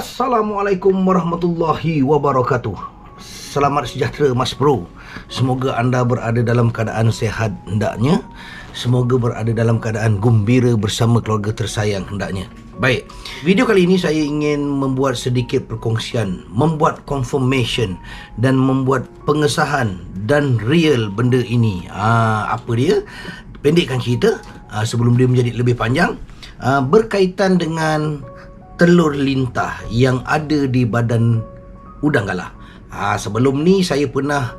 Assalamualaikum warahmatullahi wabarakatuh. Selamat sejahtera Mas Bro. Semoga anda berada dalam keadaan sehat hendaknya. Semoga berada dalam keadaan gembira bersama keluarga tersayang hendaknya. Baik, video kali ini saya ingin membuat sedikit perkongsian, membuat confirmation dan membuat pengesahan dan real benda ini. Apa dia? Pendekkan cerita sebelum dia menjadi lebih panjang, berkaitan dengan telur lintah yang ada di badan udang galah. Sebelum ni saya pernah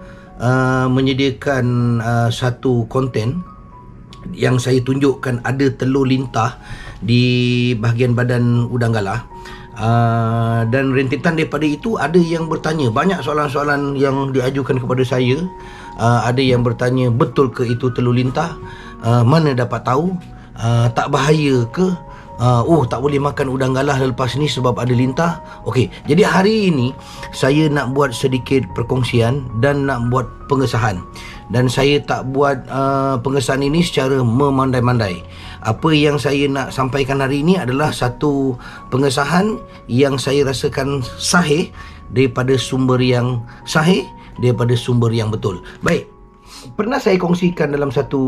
menyediakan satu konten yang saya tunjukkan ada telur lintah di bahagian badan udang galah. Dan rentetan daripada itu ada yang bertanya, banyak soalan-soalan yang diajukan kepada saya. Ada yang bertanya, betul ke itu telur lintah? Mana dapat tahu? Tak bahaya ke? Tak boleh makan udang galah lepas ni sebab ada lintah. Okey, jadi hari ini saya nak buat sedikit perkongsian dan nak buat pengesahan. Dan saya tak buat pengesahan ini secara memandai-mandai. Apa yang saya nak sampaikan hari ini adalah satu pengesahan yang saya rasakan sahih daripada sumber yang sahih, daripada sumber yang betul. Baik, pernah saya kongsikan dalam satu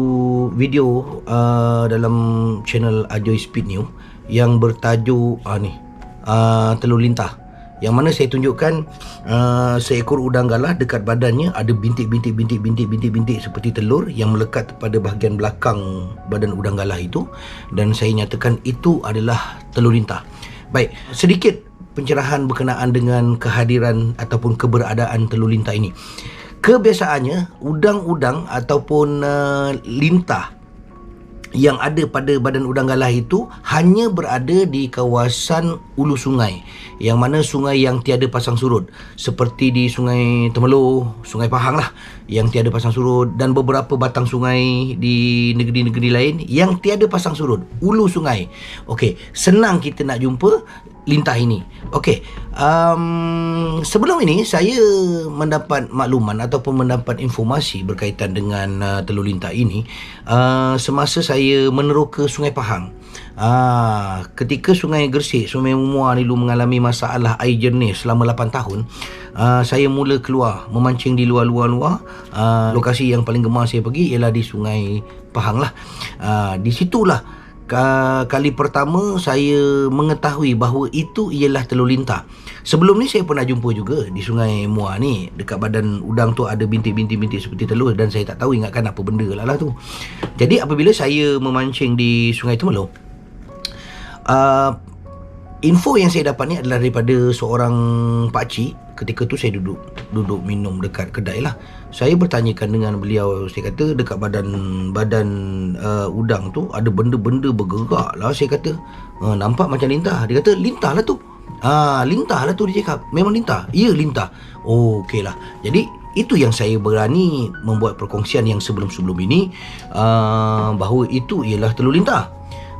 video dalam channel Ajoy Speed New yang bertajuk telur lintah, yang mana saya tunjukkan seekor udang galah dekat badannya ada bintik-bintik seperti telur yang melekat pada bahagian belakang badan udang galah itu, dan saya nyatakan itu adalah telur lintah. Baik, sedikit pencerahan berkenaan dengan kehadiran ataupun keberadaan telur lintah ini. Kebiasaannya udang-udang ataupun lintah yang ada pada badan udang galah itu hanya berada di kawasan ulu sungai, yang mana sungai yang tiada pasang surut, seperti di Sungai Temerloh, Sungai Pahang lah, yang tiada pasang surut, dan beberapa batang sungai di negeri-negeri lain yang tiada pasang surut, ulu sungai. Okey, senang kita nak jumpa lintah ini. Okey, sebelum ini saya mendapat makluman ataupun mendapat informasi berkaitan dengan telur lintah ini semasa saya meneroka Sungai Pahang. Ketika Sungai Gersik, Sungai Muar ni dulu mengalami masalah air jernih selama 8 tahun, saya mula keluar memancing di luar. Lokasi yang paling gemar saya pergi ialah di Sungai Pahang lah. Di situlah kali pertama saya mengetahui bahawa itu ialah telur lintah. Sebelum ni saya pernah jumpa juga di Sungai Muar ni, dekat badan udang tu ada bintik-bintik seperti telur, dan saya tak tahu ingatkan apa benda lah tu. Jadi apabila saya memancing di Sungai Temerloh, info yang saya dapat ni adalah daripada seorang pakcik. Ketika tu saya duduk minum dekat kedai lah. Saya bertanyakan dengan beliau, saya kata dekat badan udang tu ada benda-benda bergerak lah. Saya kata nampak macam lintah. Dia kata lintah lah tu. Lintah lah tu, dia cakap. Memang lintah? Ya, lintah. Okey lah. Jadi itu yang saya berani membuat perkongsian yang sebelum-sebelum ini, bahawa itu ialah telur lintah.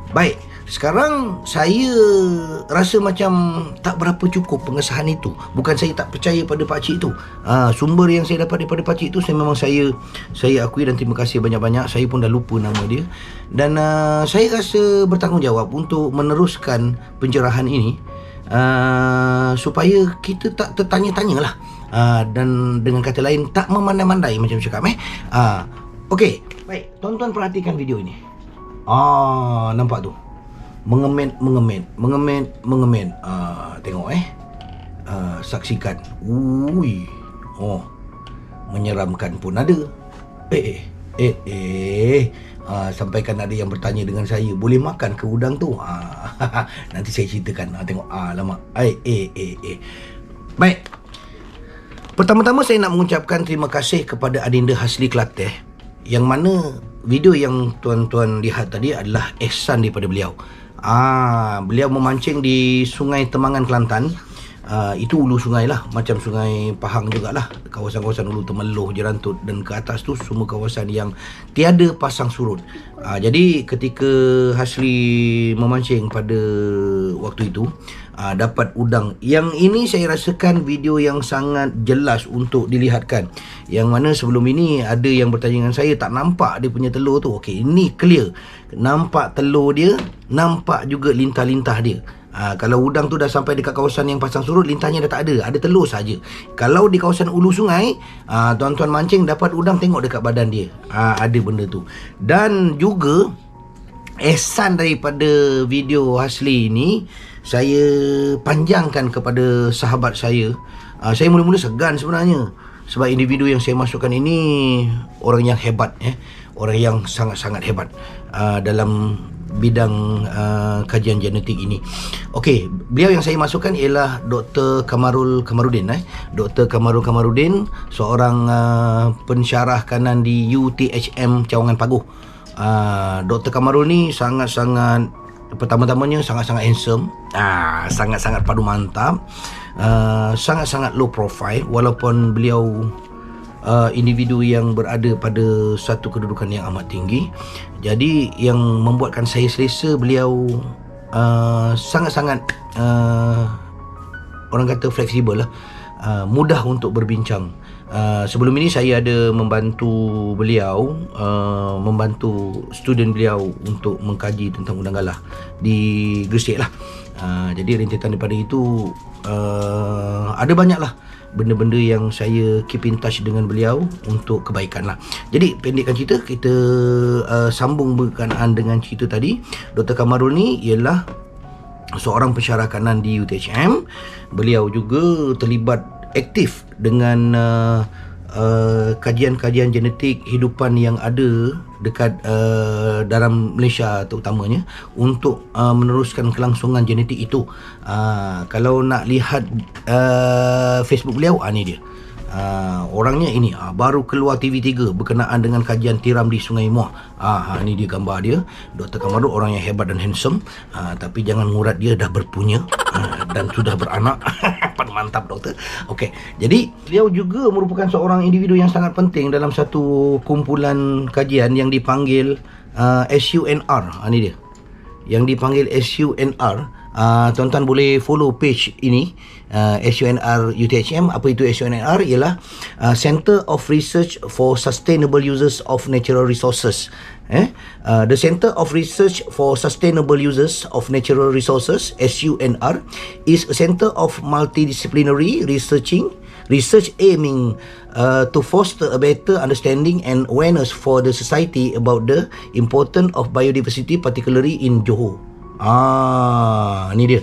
Baik, sekarang saya rasa macam tak berapa cukup pengesahan itu. Bukan saya tak percaya pada pakcik itu. Sumber yang saya dapat daripada pakcik itu, saya akui dan terima kasih banyak-banyak. Saya pun dah lupa nama dia. Dan saya rasa bertanggungjawab untuk meneruskan pencerahan ini, supaya kita tak tertanya-tanya lah. Dan dengan kata lain, tak memandai-mandai macam cakap. Okey, baik, tuan-tuan perhatikan video ini. Nampak tu? Mengemen. Tengok saksikan. Menyeramkan pun ada. Sampaikan ada yang bertanya dengan saya, boleh makan ke udang tu? Nanti saya ceritakan. Tengok, lama. Baik, pertama-tama saya nak mengucapkan terima kasih kepada Adinda Hasli Kelateh, yang mana video yang tuan-tuan lihat tadi adalah ihsan daripada beliau. Beliau memancing di Sungai Temangan, Kelantan. Itu ulu sungai lah, macam Sungai Pahang jugalah. Kawasan-kawasan ulu Temerloh, Jerantut dan ke atas tu semua kawasan yang tiada pasang surut. Jadi ketika Hasli memancing pada waktu itu, dapat udang. Yang ini saya rasakan video yang sangat jelas untuk dilihatkan. Yang mana sebelum ini ada yang bertanya dengan saya, tak nampak dia punya telur tu. Okey, ini clear. Nampak telur dia, nampak juga lintah-lintah dia. Kalau udang tu dah sampai dekat kawasan yang pasang surut, lintahnya dah tak ada, ada telur saja. Kalau di kawasan ulu sungai, tuan-tuan mancing dapat udang, tengok dekat badan dia, ada benda tu. Dan juga ehsan daripada video Hasli ini, saya panjangkan kepada sahabat saya. Saya mula-mula segan sebenarnya, sebab individu yang saya masukkan ini orang yang hebat, orang yang sangat-sangat hebat dalam bidang kajian genetik ini. Okey, beliau yang saya masukkan ialah Dr. Kamarudin. Dr. Kamarudin, seorang pensyarah kanan di UTHM Cawangan Paguh. Dr. Kamarul ni sangat-sangat, pertama-tamanya sangat-sangat handsome, sangat-sangat padu mantap, sangat-sangat low profile, walaupun beliau individu yang berada pada satu kedudukan yang amat tinggi. Jadi yang membuatkan saya selesa, beliau sangat-sangat orang kata fleksibel lah, mudah untuk berbincang. Sebelum ini saya ada membantu beliau, membantu student beliau untuk mengkaji tentang udang galah di Gresik lah. Jadi rentetan daripada itu, ada banyak lah benda-benda yang saya keep in touch dengan beliau untuk kebaikan lah. Jadi pendekkan cerita, kita sambung berkenaan dengan cerita tadi. Dr. Kamarul ni ialah seorang pensyarah kanan di UTHM. Beliau juga terlibat aktif dengan kajian-kajian genetik hidupan yang ada dekat dalam Malaysia terutamanya, untuk meneruskan kelangsungan genetik itu. Kalau nak lihat Facebook beliau, ni dia. Orangnya ini baru keluar TV3 berkenaan dengan kajian tiram di Sungai Muar. Ni dia gambar dia. Dr. Kamarul orang yang hebat dan handsome, tapi jangan ngurat, dia dah berpunya dan sudah beranak. Mantap doktor. Okey, jadi beliau juga merupakan seorang individu yang sangat penting dalam satu kumpulan kajian yang dipanggil SUNR. Ni dia yang dipanggil SUNR. Tuan-tuan boleh follow page ini, SUNR UTHM. Apa itu SUNR? Ialah Center of Research for Sustainable Uses of Natural Resources. The Center of Research for Sustainable Uses of Natural Resources, SUNR, is a center of multidisciplinary research aiming to foster a better understanding and awareness for the society about the importance of biodiversity, particularly in Johor. Ni dia.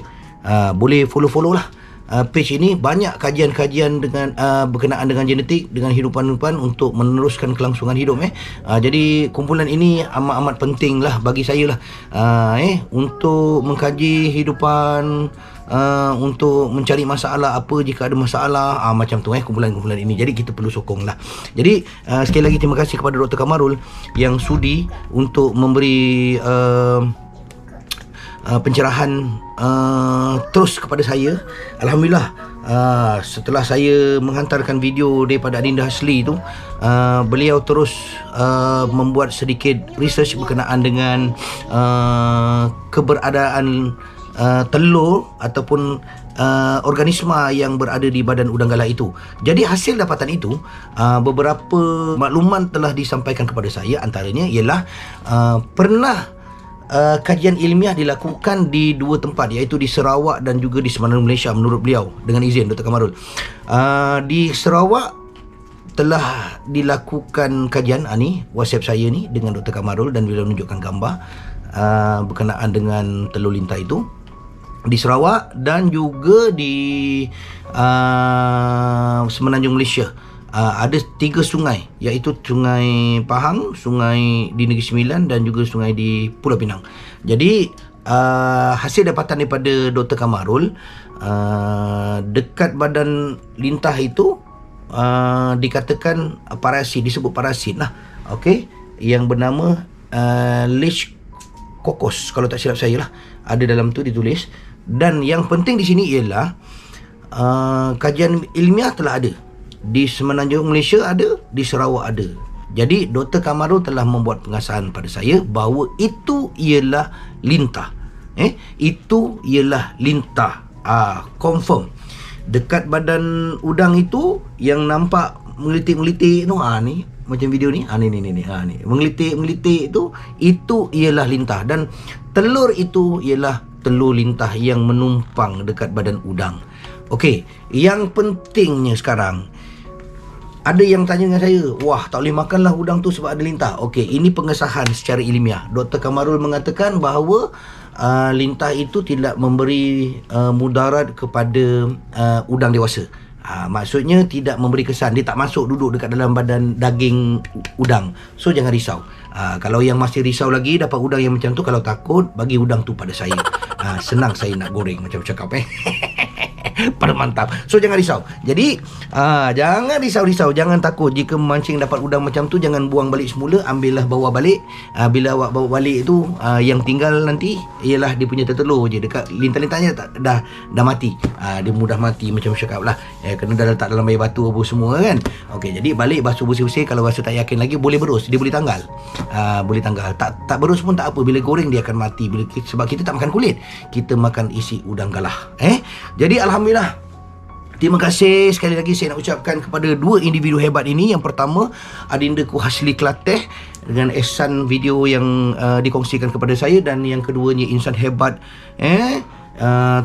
Boleh follow lah page ini. Banyak kajian-kajian dengan berkenaan dengan genetik, dengan hidupan untuk meneruskan kelangsungan hidup. Jadi kumpulan ini amat-amat penting lah bagi saya lah, untuk mengkaji hidupan, untuk mencari masalah apa jika ada masalah, macam tu kumpulan-kumpulan ini. Jadi kita perlu sokong lah. Jadi sekali lagi terima kasih kepada Dr. Kamarul yang sudi untuk memberi pencerahan terus kepada saya. Alhamdulillah, setelah saya menghantarkan video daripada Adinda Hasli tu, beliau terus membuat sedikit research berkenaan dengan keberadaan telur ataupun organisma yang berada di badan udang galah itu. Jadi hasil dapatan itu, beberapa maklumat telah disampaikan kepada saya. Antaranya ialah pernah kajian ilmiah dilakukan di dua tempat, iaitu di Sarawak dan juga di Semenanjung Malaysia, menurut beliau, dengan izin Dr. Kamarul. Di Sarawak telah dilakukan kajian, ni WhatsApp saya ni dengan Dr. Kamarul, dan beliau menunjukkan gambar berkenaan dengan telur lintah itu di Sarawak dan juga di Semenanjung Malaysia. Ada 3 sungai, iaitu Sungai Pahang, sungai di Negeri Sembilan dan juga sungai di Pulau Pinang. Jadi hasil dapatan daripada Dr. Kamarul, dekat badan lintah itu dikatakan parasit, disebut parasit lah, yang bernama Leishcoccus, kalau tak silap saya lah, ada dalam tu ditulis. Dan yang penting di sini ialah kajian ilmiah telah ada di Semenanjung Malaysia, ada di Sarawak ada. Jadi Dr. Kamarul telah membuat pengasahan pada saya bahawa itu ialah lintah. Itu ialah lintah. Confirm. Dekat badan udang itu yang nampak mengelitik-melitik tu, ni macam video ni, ni mengelitik-melitik itu ialah lintah, dan telur itu ialah telur lintah yang menumpang dekat badan udang. Okey, yang pentingnya sekarang, ada yang tanya dengan saya, wah tak boleh makanlah udang tu sebab ada lintah. Okey, ini pengesahan secara ilmiah. Dr. Kamarul mengatakan bahawa lintah itu tidak memberi mudarat kepada udang dewasa. Maksudnya tidak memberi kesan, dia tak masuk duduk dekat dalam badan daging udang. So jangan risau. Kalau yang masih risau lagi dapat udang yang macam tu, kalau takut bagi udang tu pada saya. Senang saya nak goreng macam cakap pada mantap. So jangan risau. Jadi jangan risau-risau, jangan takut. Jika memancing dapat udang macam tu, jangan buang balik semula, ambillah bawa balik. Bila awak bawa balik tu, yang tinggal nanti ialah dia punya telur je. Dekat lintah-lintahnya dah mati. Dia mudah mati macam cakap lah. Kena dah letak dalam air batu apa semua kan. Okey, jadi balik basuh bersih-bersih. Kalau rasa tak yakin lagi, boleh berus, dia boleh tanggal. Boleh tanggal. Tak berus pun tak apa, bila goreng dia akan mati. Sebab kita tak makan kulit, kita makan isi udang galah. Jadi alhamdulillah, terima kasih sekali lagi saya nak ucapkan kepada dua individu hebat ini. Yang pertama, Adindaku Hasli Kelateh dengan ihsan video yang dikongsikan kepada saya, dan yang keduanya insan hebat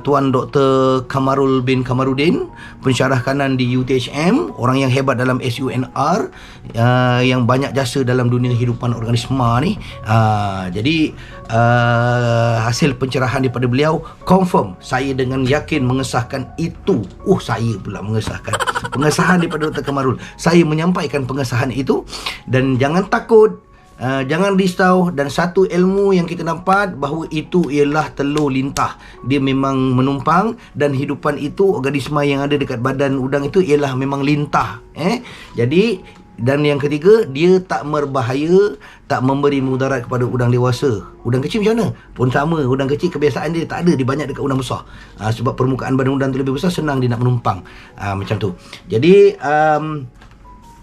Tuan Dr. Kamarul bin Kamarudin, pensyarah kanan di UTHM, orang yang hebat dalam SUNR, yang banyak jasa dalam dunia kehidupan organisma ni. Jadi hasil pencerahan daripada beliau confirm, saya dengan yakin mengesahkan itu. Saya pula mengesahkan pengesahan daripada Dr. Kamarul. Saya menyampaikan pengesahan itu, dan jangan takut, jangan risau. Dan satu ilmu yang kita dapat, bahawa itu ialah telur lintah. Dia memang menumpang, dan hidupan itu, organisma yang ada dekat badan udang itu ialah memang lintah. Jadi, dan yang ketiga, dia tak berbahaya, tak memberi mudarat kepada udang dewasa. Udang kecil macam mana? Pun sama, udang kecil kebiasaan dia tak ada, dia banyak dekat udang besar. Sebab permukaan badan udang tu lebih besar, senang dia nak menumpang. Macam tu. Jadi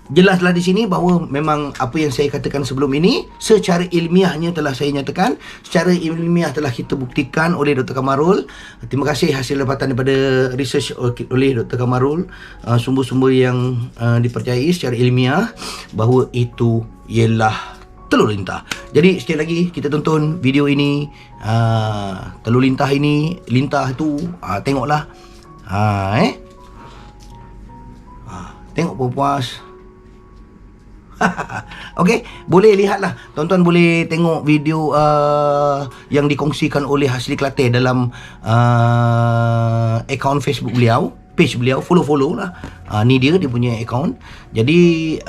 jelaslah di sini bahawa memang apa yang saya katakan sebelum ini secara ilmiahnya telah saya nyatakan, secara ilmiah telah kita buktikan oleh Dr. Kamarul. Terima kasih hasil dapatan daripada research oleh Dr. Kamarul, sumber-sumber yang dipercayai secara ilmiah bahawa itu ialah telur lintah. Jadi sekali lagi kita tonton video ini, telur lintah ini, lintah tu, tengoklah, tengok puas. Okey, boleh lihatlah. Tuan-tuan boleh tengok video yang dikongsikan oleh Hasli Kelateh dalam akaun Facebook beliau, page beliau. Follow lah. Ni dia punya akaun. Jadi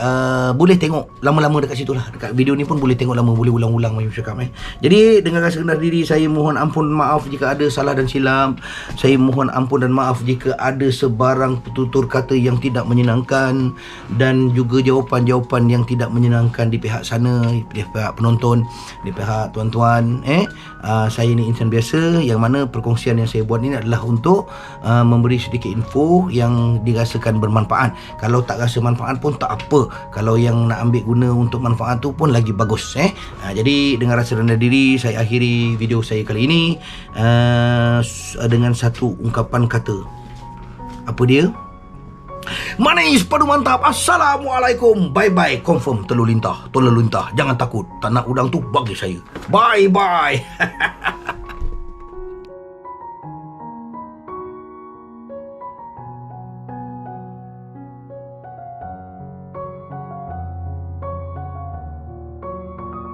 boleh tengok lama-lama dekat situ lah. Dekat video ni pun boleh tengok lama, boleh ulang-ulang macam cakap. Jadi dengan rasa rendah diri, saya mohon ampun maaf jika ada salah dan silap. Saya mohon ampun dan maaf jika ada sebarang tutur kata yang tidak menyenangkan, dan juga jawapan-jawapan yang tidak menyenangkan di pihak sana, di pihak penonton, di pihak tuan-tuan. Saya ni insan biasa, yang mana perkongsian yang saya buat ni adalah untuk memberi sedikit info yang dirasakan bermanfaat. Kalau tak rasa manfaat pun tak apa, kalau yang nak ambil guna untuk manfaat tu pun lagi bagus. Jadi dengan rasa rendah diri, saya akhiri video saya kali ini dengan satu ungkapan kata. Apa dia? Manis padu mantap. Assalamualaikum. Bye bye. Confirm telur lintah. Jangan takut. Tak nak udang tu bagi saya. Bye bye.